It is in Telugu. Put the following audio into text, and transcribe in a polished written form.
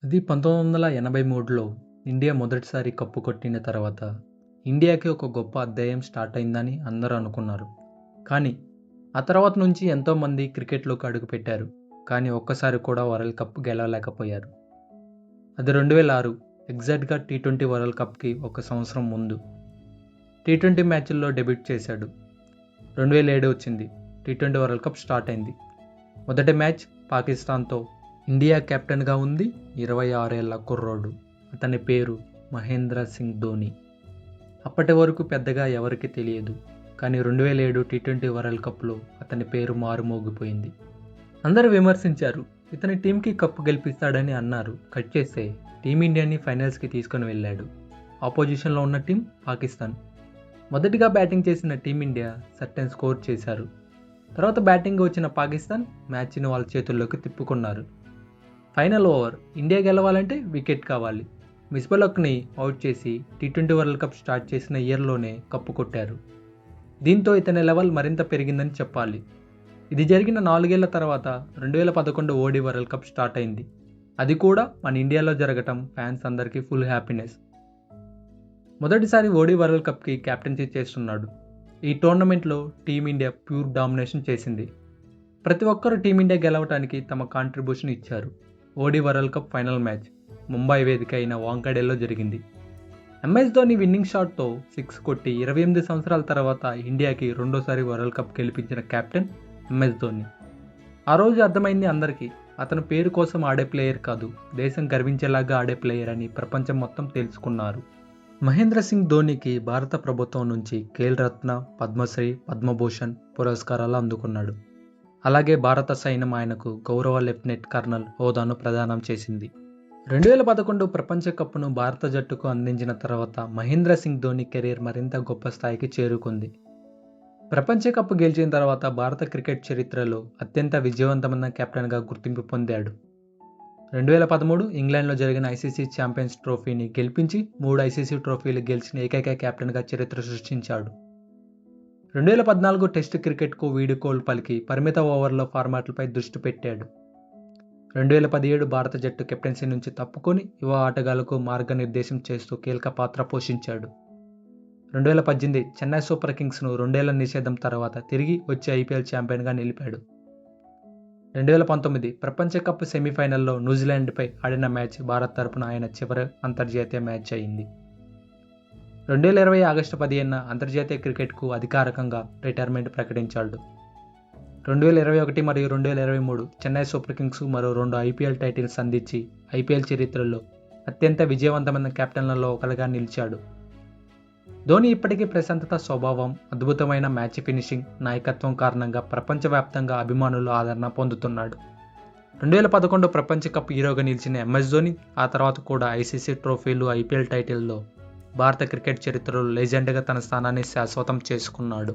అది 1983లో ఇండియా మొదటిసారి కప్పు కొట్టిన తర్వాత ఇండియాకి ఒక గొప్ప అధ్యాయం స్టార్ట్ అయిందని అందరూ అనుకున్నారు. కానీ ఆ తర్వాత నుంచి ఎంతోమంది క్రికెట్లోకి అడుగుపెట్టారు. కానీ ఒక్కసారి కూడా వరల్డ్ కప్ గెలవలేకపోయారు. అది 2006 ఎగ్జాక్ట్‌గా టీ20 వరల్డ్ కప్‌కి ఒక సంవత్సరం ముందు. టీ20 మ్యాచ్‌ల్లో డెబ్యూట్ చేశాడు. 2007 వచ్చింది. టీ20 వరల్డ్ కప్ స్టార్ట్ అయింది. మొదటి మ్యాచ్ పాకిస్తాన్‌తో. ఇండియా కెప్టెన్‌గా ఉంది 26 ఏళ్ల కుర్రోడు. అతని పేరు మహేంద్ర సింగ్ ధోని. అప్పటి వరకు పెద్దగా ఎవరికీ తెలియదు. కానీ 2007 టీ20 వరల్డ్ కప్‌లో అతని పేరు మారుమోగిపోయింది. అందరూ విమర్శించారు. ఇతని టీంకి కప్పు గెలిపిస్తాడని అన్నారు. కట్ చేస్తే టీమిండియాని ఫైనల్స్‌కి తీసుకొని వెళ్ళాడు. ఆపోజిషన్‌లో ఉన్న టీం పాకిస్తాన్. మొదటిగా బ్యాటింగ్ చేసిన టీమిండియా సర్టెన్ స్కోర్ చేశారు. తర్వాత బ్యాటింగ్ వచ్చిన పాకిస్తాన్ మ్యాచ్ని వాళ్ళ చేతుల్లోకి తిప్పుకున్నారు. ఫైనల్ ఓవర్ ఇండియా గెలవాలంటే వికెట్ కావాలి. మిస్బలక్ని అవుట్ చేసి టీ20 వరల్డ్ కప్ స్టార్ట్ చేసిన ఇయర్లోనే కప్పు కొట్టారు. దీంతో ఇతని లెవెల్ మరింత పెరిగిందని చెప్పాలి. ఇది జరిగిన 4 ఏళ్ల తర్వాత 2011 ఓడి వరల్డ్ కప్ స్టార్ట్ అయింది. అది కూడా మన ఇండియాలో జరగటం ఫ్యాన్స్ అందరికీ ఫుల్ హ్యాపీనెస్. మొదటిసారి ఓడి వరల్డ్ కప్కి క్యాప్టెన్సీ చేస్తున్నాడు. ఈ టోర్నమెంట్లో టీమిండియా ప్యూర్ డామినేషన్ చేసింది. ప్రతి ఒక్కరూ టీమిండియా గెలవటానికి తమ కాంట్రిబ్యూషన్ ఇచ్చారు. ODI world cup final match Mumbai వేదిక అయిన వాంఖడేలో జరిగింది. ఎంఎస్ ధోని విన్నింగ్ షాట్తో 6 కొట్టి 28 సంవత్సరాల తర్వాత ఇండియాకి రెండోసారి వరల్డ్ కప్ గెలిపించిన కెప్టెన్ ఎంఎస్ ధోని. ఆ రోజు అర్థమైంది అందరికీ, అతను పేరు కోసం ఆడే ప్లేయర్ కాదు, దేశం గర్వించేలాగా ఆడే ప్లేయర్ అని ప్రపంచం మొత్తం తెలుసుకున్నారు. మహేంద్ర సింగ్ ధోనికి భారత ప్రభుత్వం నుంచి ఖేల్ రత్న, పద్మశ్రీ, పద్మభూషణ్ పురస్కారాలు అందుకున్నాడు. అలాగే భారత సైన్యం ఆయనకు గౌరవ లెఫ్టినెంట్ కర్నల్ హోదాను ప్రదానం చేసింది. 2011 ప్రపంచ కప్ను భారత జట్టుకు అందించిన తర్వాత మహేంద్ర సింగ్ ధోని కెరీర్ మరింత గొప్ప స్థాయికి చేరుకుంది. ప్రపంచ కప్ గెలిచిన తర్వాత భారత క్రికెట్ చరిత్రలో అత్యంత విజయవంతమైన కెప్టెన్గా గుర్తింపు పొందాడు. 2013 ఇంగ్లాండ్లో జరిగిన ఐసీసీ ఛాంపియన్స్ ట్రోఫీని గెలిపించి 3 ఐసీసీ ట్రోఫీలు గెలిచిన ఏకైక కెప్టెన్గా చరిత్ర సృష్టించాడు. 2014 టెస్ట్ క్రికెట్కు వీడ్కోలు పలికి పరిమిత ఓవర్ల ఫార్మాట్లపై దృష్టి పెట్టాడు. 2017 భారత జట్టు కెప్టెన్సీ నుంచి తప్పుకొని యువ ఆటగాళ్లకు మార్గనిర్దేశం చేస్తూ కీలక పాత్ర పోషించాడు. 2018 చెన్నై సూపర్ కింగ్స్ను 2 ఏళ్ల నిషేధం తర్వాత తిరిగి వచ్చి ఐపీఎల్ ఛాంపియన్గా నిలిపాడు. 2019 ప్రపంచ కప్ సెమీఫైనల్లో న్యూజిలాండ్పై ఆడిన మ్యాచ్ భారత్ తరపున ఆయన చివరి అంతర్జాతీయ మ్యాచ్ అయింది. 2020 ఆగస్టు 15న అంతర్జాతీయ క్రికెట్కు అధికారికంగా రిటైర్మెంట్ ప్రకటించాడు. 2021 మరియు 2023 చెన్నై సూపర్ కింగ్స్ మరో 2 ఐపీఎల్ టైటిల్స్ అందించి ఐపీఎల్ చరిత్రలో అత్యంత విజయవంతమైన కెప్టెన్లలో ఒకరిగా నిలిచాడు. ధోని ఇప్పటికీ ప్రశాంతత స్వభావం, అద్భుతమైన మ్యాచ్ ఫినిషింగ్, నాయకత్వం కారణంగా ప్రపంచవ్యాప్తంగా అభిమానుల ఆదరణ పొందుతున్నాడు. 2011 ప్రపంచ కప్ హీరోగా నిలిచిన ఎంఎస్ ధోని ఆ తర్వాత కూడా ఐసీసీ ట్రోఫీలు, ఐపీఎల్ టైటిల్లో భారత క్రికెట్ చరిత్రలో లెజెండ్గా తన స్థానాన్ని శాశ్వతం చేసుకున్నాడు.